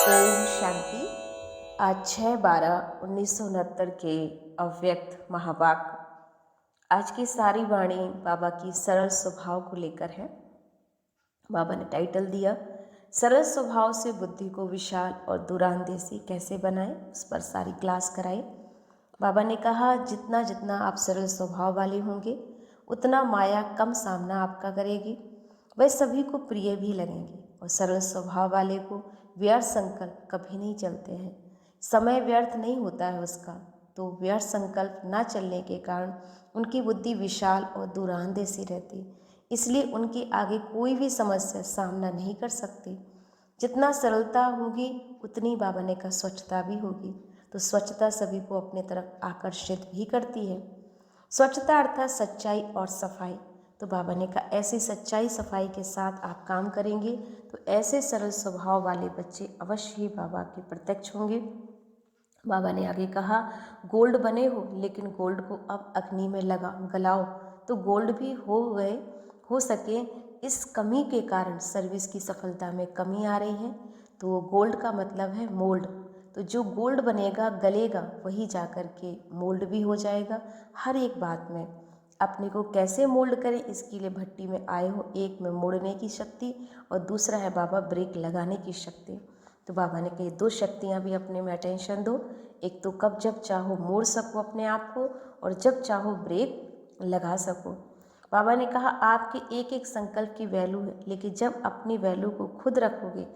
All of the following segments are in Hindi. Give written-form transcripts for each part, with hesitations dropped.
ओम शांति। आज 6/12/1969 के अव्यक्त महावाक्य। आज की सारी वाणी बाबा की सरल स्वभाव को लेकर है। बाबा ने टाइटल दिया, सरल स्वभाव से बुद्धि को विशाल और दूरांदेशी कैसे बनाएं। उस पर सारी क्लास कराई। बाबा ने कहा, जितना जितना आप सरल स्वभाव वाले होंगे उतना माया कम सामना आपका करेगी, वह सभी को प्रिय भी लगेंगे। और सरल स्वभाव वाले को व्यर्थ संकल्प कभी नहीं चलते हैं, समय व्यर्थ नहीं होता है उसका। तो व्यर्थ संकल्प न चलने के कारण उनकी बुद्धि विशाल और दूरांदेशी रहती, इसलिए उनके आगे कोई भी समस्या सामना नहीं कर सकती। जितना सरलता होगी उतनी बाबा ने कहा स्वच्छता भी होगी। तो स्वच्छता सभी को अपने तरफ आकर्षित भी करती है। स्वच्छता अर्थात सच्चाई और सफाई। तो बाबा ने कहा ऐसी सच्चाई सफाई के साथ आप काम करेंगे तो ऐसे सरल स्वभाव वाले बच्चे अवश्य ही बाबा के प्रत्यक्ष होंगे। बाबा ने आगे कहा, गोल्ड बने हो लेकिन गोल्ड को अब अग्नि में गलाओ तो गोल्ड भी हो सके। इस कमी के कारण सर्विस की सफलता में कमी आ रही है। तो गोल्ड का मतलब है मोल्ड। तो जो गोल्ड बनेगा गलेगा वही जाकर के मोल्ड भी हो जाएगा। हर एक बात में अपने को कैसे मोल्ड करें, इसके लिए भट्टी में आए हो, एक में मोड़ने की शक्ति और दूसरा है बाबा ब्रेक लगाने की शक्ति। तो बाबा ने कही दो शक्तियाँ भी अपने में अटेंशन दो। एक तो कब जब चाहो मोड़ सको अपने आप को और जब चाहो ब्रेक लगा सको। बाबा ने कहा आपके एक एक संकल्प की वैल्यू है, लेकिन जब अपनी वैल्यू को खुद रखोगे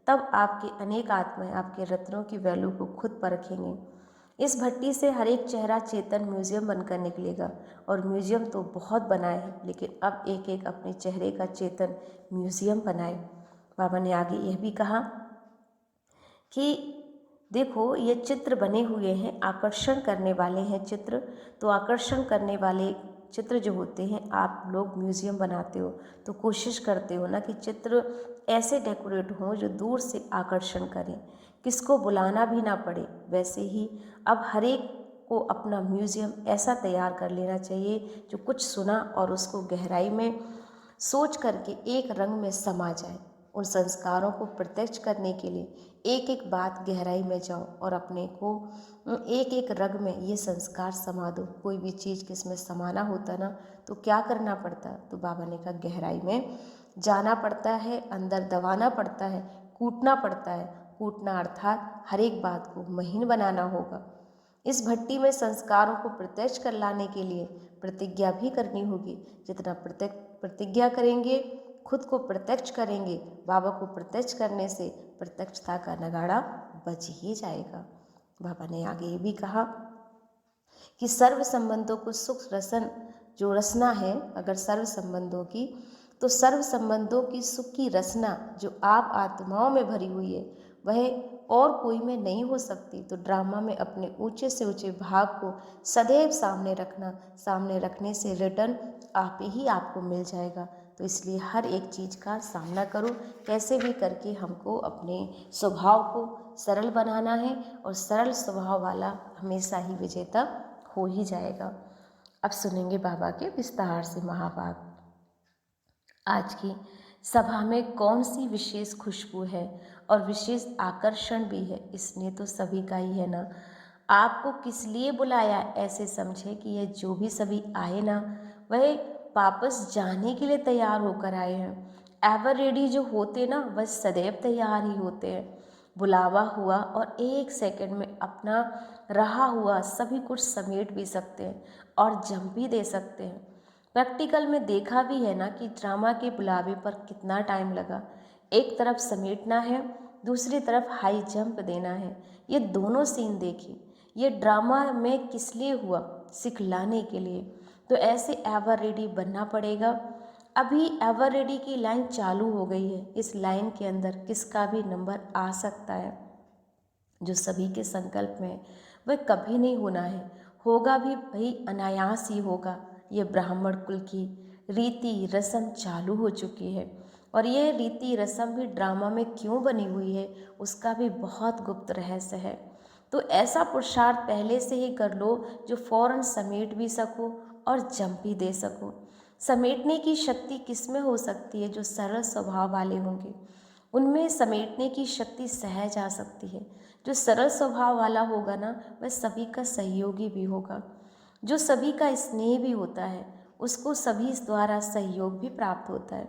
तब आपके अनेक आत्माएं आपके रत्नों की वैल्यू को खुद परखेंगे। इस भट्टी से हर एक चेहरा चेतन म्यूजियम बनकर निकलेगा। और म्यूजियम तो बहुत बनाए हैं, लेकिन अब एक एक अपने चेहरे का चेतन म्यूजियम बनाए। बाबा ने आगे यह भी कहा कि देखो ये चित्र बने हुए हैं, आकर्षण करने वाले हैं चित्र। तो आकर्षण करने वाले चित्र जो होते हैं, आप लोग म्यूजियम बनाते हो तो कोशिश करते हो ना कि चित्र ऐसे डेकोरेट हों जो दूर से आकर्षण करें, किसको बुलाना भी ना पड़े। वैसे ही अब हर एक को अपना म्यूजियम ऐसा तैयार कर लेना चाहिए जो कुछ सुना और उसको गहराई में सोच करके एक रंग में समा जाए। उन संस्कारों को प्रत्यक्ष करने के लिए एक एक बात गहराई में जाओ और अपने को एक एक रग में ये संस्कार समा दो। कोई भी चीज़ किसमें समाना होता ना तो क्या करना पड़ता। तो बाबा ने कहा गहराई में जाना पड़ता है, अंदर दबाना पड़ता है, कूटना पड़ता है। कूटना अर्थात हर एक बात को महीन बनाना होगा। इस भट्टी में संस्कारों को प्रत्यक्ष कर लाने के लिए प्रतिज्ञा भी करनी होगी। जितना प्रतिज्ञा करेंगे, खुद को प्रत्यक्ष करेंगे, बाबा को प्रत्यक्ष करने से प्रत्यक्षता का नगाड़ा बज ही जाएगा। बाबा ने आगे ये भी कहा कि सर्व संबंधों को सुख रसन जो रसना है, अगर सर्व संबंधों की तो सर्व संबंधों की सुख की रसना जो आप आत्माओं में भरी हुई है वह और कोई में नहीं हो सकती। तो ड्रामा में अपने ऊंचे से ऊंचे भाग को सदैव सामने रखना, सामने रखने से रिटर्न आप ही आपको मिल जाएगा। तो इसलिए हर एक चीज़ का सामना करो, कैसे भी करके हमको अपने स्वभाव को सरल बनाना है और सरल स्वभाव वाला हमेशा ही विजेता हो ही जाएगा। अब सुनेंगे बाबा के विस्तार से महावाक्य। आज की सभा में कौन सी विशेष खुशबू है और विशेष आकर्षण भी है, इसने तो सभी का ही है ना। आपको किस लिए बुलाया ऐसे समझे कि यह जो भी सभी आए ना वह वापस जाने के लिए तैयार होकर आए हैं। एवर रेडी जो होते ना वह सदैव तैयार ही होते हैं। बुलावा हुआ और एक सेकंड में अपना रहा हुआ सभी कुछ समेट भी सकते हैं और जम भी दे सकते हैं। प्रैक्टिकल में देखा भी है ना कि ड्रामा के बुलावे पर कितना टाइम लगा। एक तरफ समेटना है, दूसरी तरफ हाई जंप देना है। ये दोनों सीन देखिए। ये ड्रामा में किस लिए हुआ, सिखलाने के लिए। तो ऐसे एवर रेडी बनना पड़ेगा। अभी एवर रेडी की लाइन चालू हो गई है। इस लाइन के अंदर किसका भी नंबर आ सकता है। जो सभी के संकल्प में वह कभी नहीं होना है, होगा भी भाई अनायास ही होगा। ये ब्राह्मण कुल की रीति रस्म चालू हो चुकी है और ये रीति रस्म भी ड्रामा में क्यों बनी हुई है उसका भी बहुत गुप्त रहस्य है। तो ऐसा पुरुषार्थ पहले से ही कर लो जो फौरन समेट भी सको और जंप भी दे सको। समेटने की शक्ति किस में हो सकती है, जो सरल स्वभाव वाले होंगे। उनमें समेटने की शक्ति सहज आ सकती है। जो सरल स्वभाव वाला होगा ना, वह सभी का सहयोगी भी होगा। जो सभी का स्नेह भी होता है, उसको सभी द्वारा सहयोग भी प्राप्त होता है।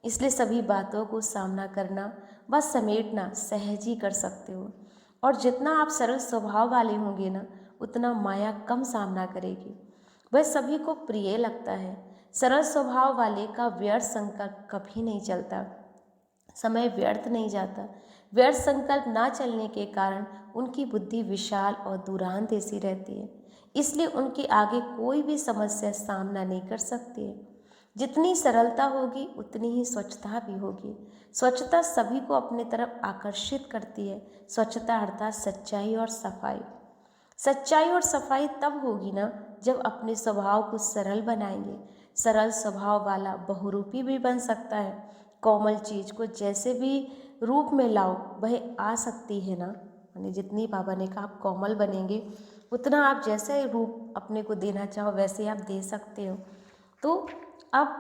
इसलिए सभी बातों को सामना करना व समेटना सहज ही कर सकते हो। और जितना आप सरल स्वभाव वाले होंगे ना, उतना माया कम सामना करेगी। वह सभी को प्रिय लगता है। सरल स्वभाव वाले का व्यर्थ संकल्प कभी नहीं चलता, समय व्यर्थ नहीं जाता। व्यर्थ संकल्प ना चलने के कारण उनकी बुद्धि विशाल और दूरांत ऐसी रहती है, इसलिए उनके आगे कोई भी समस्या सामना नहीं कर सकती है। जितनी सरलता होगी उतनी ही स्वच्छता भी होगी। स्वच्छता सभी को अपनी तरफ आकर्षित करती है। स्वच्छता अर्थात सच्चाई और सफाई। सच्चाई और सफाई तब होगी ना, जब अपने स्वभाव को सरल बनाएंगे। सरल स्वभाव वाला बहुरूपी भी बन सकता है। कोमल चीज को जैसे भी रूप में लाओ वह आ सकती है ना। यानी जितनी बाबा ने कहा आप कोमल बनेंगे, उतना आप जैसे रूप अपने को देना चाहो वैसे आप दे सकते हो। तो अब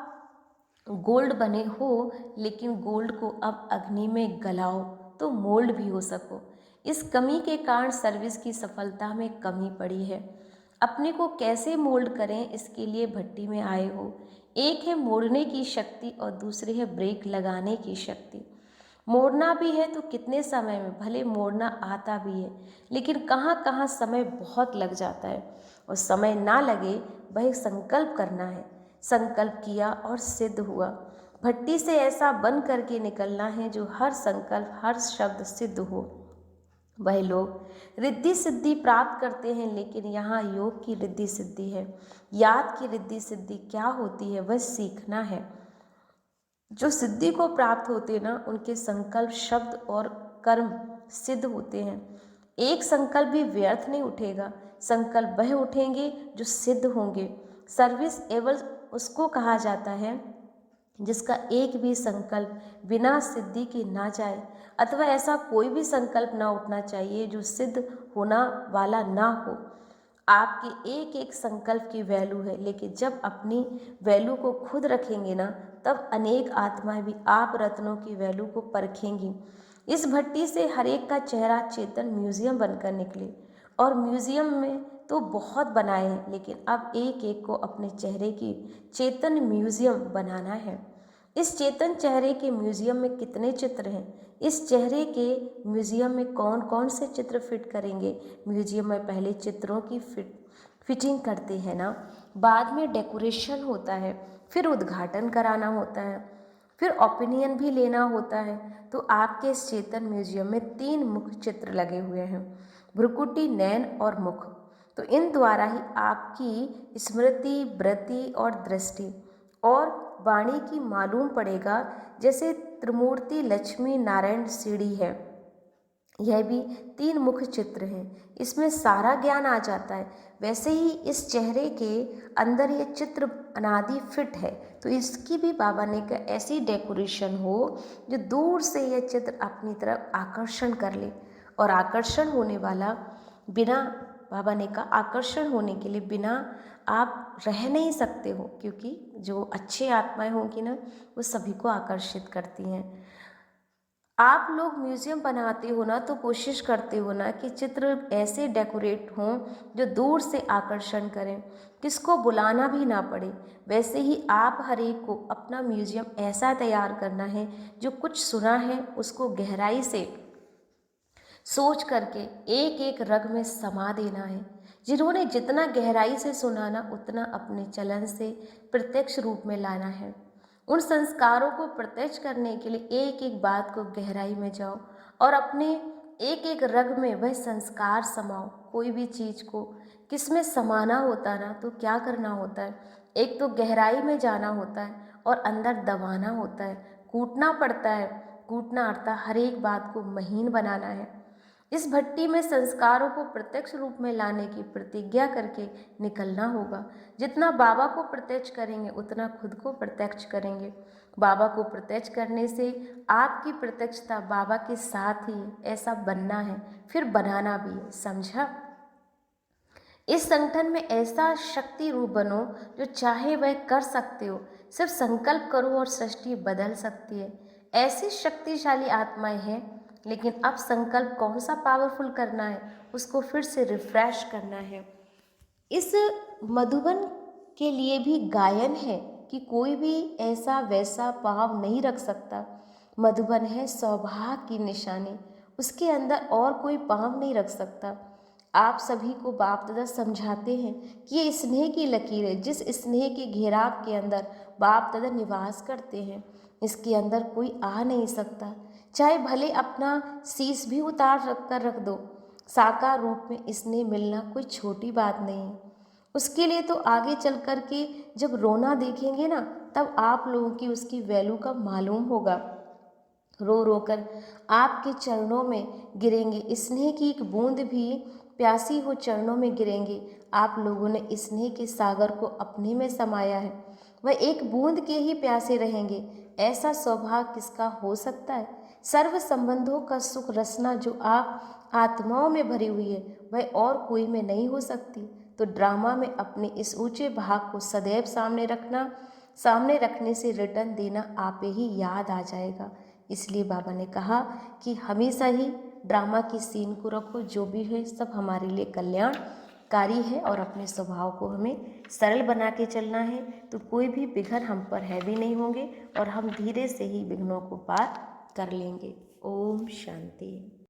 गोल्ड बने हो, लेकिन गोल्ड को अब अग्नि में गलाओ तो मोल्ड भी हो सको। इस कमी के कारण सर्विस की सफलता में कमी पड़ी है। अपने को कैसे मोल्ड करें, इसके लिए भट्टी में आए हो। एक है मोड़ने की शक्ति और दूसरी है ब्रेक लगाने की शक्ति। मोड़ना भी है तो कितने समय में, भले मोड़ना आता भी है, लेकिन कहाँ कहाँ समय बहुत लग जाता है। और समय ना लगे वह संकल्प करना है। संकल्प किया और सिद्ध हुआ। भट्टी से ऐसा बन करके निकलना है जो हर संकल्प हर शब्द सिद्ध हो। वह लोग रिद्धि सिद्धि प्राप्त करते हैं, लेकिन यहाँ योग की रिद्धि सिद्धि है। याद की रिद्धि सिद्धि क्या होती है, वह सीखना है। जो सिद्धि को प्राप्त होते हैं ना, उनके संकल्प शब्द और कर्म सिद्ध होते हैं। एक संकल्प भी व्यर्थ नहीं उठेगा। संकल्प वह उठेंगे जो सिद्ध होंगे। सर्विस एवं उसको कहा जाता है जिसका एक भी संकल्प बिना सिद्धि के ना जाए, अथवा ऐसा कोई भी संकल्प ना उठना चाहिए जो सिद्ध होना वाला ना हो। आपके एक एक संकल्प की वैल्यू है, लेकिन जब अपनी वैल्यू को खुद रखेंगे ना, तब अनेक आत्माएं भी आप रत्नों की वैल्यू को परखेंगी। इस भट्टी से हर एक का चेहरा चेतन म्यूजियम बनकर निकले। और म्यूजियम में तो बहुत बनाए हैं, लेकिन अब एक एक को अपने चेहरे की चेतन म्यूजियम बनाना है। इस चेतन चेहरे के म्यूजियम में कितने चित्र हैं? इस चेहरे के म्यूजियम में कौन कौन से चित्र फिट करेंगे? म्यूजियम में पहले चित्रों की फिटिंग करते हैं ना, बाद में डेकोरेशन होता है, फिर उद्घाटन कराना होता है, फिर ओपिनियन भी लेना होता है। तो आपके इस चेतन म्यूजियम में 3 मुख्य चित्र लगे हुए हैं, भ्रुकुटी, नैन और मुख। तो इन द्वारा ही आपकी स्मृति, वृत्ति और दृष्टि और वाणी की मालूम पड़ेगा। जैसे त्रिमूर्ति लक्ष्मी नारायण सीढ़ी है, यह भी 3 मुख्य चित्र हैं, इसमें सारा ज्ञान आ जाता है। वैसे ही इस चेहरे के अंदर ये चित्र अनादि फिट है, तो इसकी भी बाबा ने कहा ऐसी डेकोरेशन हो जो दूर से यह चित्र अपनी तरफ आकर्षण कर ले। और आकर्षण होने वाला बिना, बाबा ने कहा आकर्षण होने के लिए बिना आप रह नहीं सकते हो, क्योंकि जो अच्छी आत्माएं होंगी ना, वो सभी को आकर्षित करती हैं। आप लोग म्यूजियम बनाते हो ना, तो कोशिश करते हो ना कि चित्र ऐसे डेकोरेट हों जो दूर से आकर्षण करें, किसको बुलाना भी ना पड़े। वैसे ही आप हर एक को अपना म्यूजियम ऐसा तैयार करना है जो कुछ सुना है उसको गहराई से सोच करके एक एक रग में समा देना है। जिन्होंने जितना गहराई से सुना ना, उतना अपने चलन से प्रत्यक्ष रूप में लाना है। उन संस्कारों को प्रत्यक्ष करने के लिए एक एक बात को गहराई में जाओ और अपने एक एक रग में वह संस्कार समाओ। कोई भी चीज़ को किस में समाना होता ना, तो क्या करना होता है, एक तो गहराई में जाना होता है और अंदर दबाना होता है, कूटना पड़ता है। कूटना अर्थात हर एक बात को महीन बनाना है। इस भट्टी में संस्कारों को प्रत्यक्ष रूप में लाने की प्रतिज्ञा करके निकलना होगा। जितना बाबा को प्रत्यक्ष करेंगे उतना खुद को प्रत्यक्ष करेंगे। बाबा को प्रत्यक्ष करने से आपकी प्रत्यक्षता बाबा के साथ ही है, ऐसा बनना है, फिर बनाना भी है, समझा। इस संगठन में ऐसा शक्ति रूप बनो जो चाहे वह कर सकते हो। सिर्फ संकल्प करो और सृष्टि बदल सकती है। ऐसी शक्तिशाली आत्माएं हैं, लेकिन अब संकल्प कौन सा पावरफुल करना है, उसको फिर से रिफ्रेश करना है। इस मधुबन के लिए भी गायन है कि कोई भी ऐसा वैसा पाव नहीं रख सकता। मधुबन है सौभाग्य की निशानी, उसके अंदर और कोई पाव नहीं रख सकता। आप सभी को बाप दादा समझाते हैं कि ये स्नेह की लकीर है, जिस स्नेह के घेराव के अंदर बाप दादा निवास करते हैं, इसके अंदर कोई आ नहीं सकता। चाहे भले अपना शीश भी उतार रख दो, साकार रूप में स्नेह मिलना कोई छोटी बात नहीं है। उसके लिए तो आगे चल कर के जब रोना देखेंगे ना, तब आप लोगों की उसकी वैल्यू का मालूम होगा। रो रो कर आपके चरणों में गिरेंगे, स्नेह की एक बूंद भी प्यासी हो चरणों में गिरेंगे। आप लोगों ने स्नेह के सागर को अपने में समाया है, वह एक बूंद के ही प्यासे रहेंगे। ऐसा सौभाग्य किसका हो सकता है? सर्व संबंधों का सुख रसना जो आप आत्माओं में भरी हुई है, वह और कोई में नहीं हो सकती। तो ड्रामा में अपने इस ऊंचे भाग को सदैव सामने रखना, सामने रखने से रिटर्न देना आपे ही याद आ जाएगा। इसलिए बाबा ने कहा कि हमेशा ही ड्रामा की सीन को रखो, जो भी है सब हमारे लिए कल्याणकारी है और अपने स्वभाव को हमें सरल बना के चलना है, तो कोई भी विघ्न हम पर हैवी नहीं होंगे और हम धीरे से ही विघ्नों को पार कर लेंगे। ओम शांति।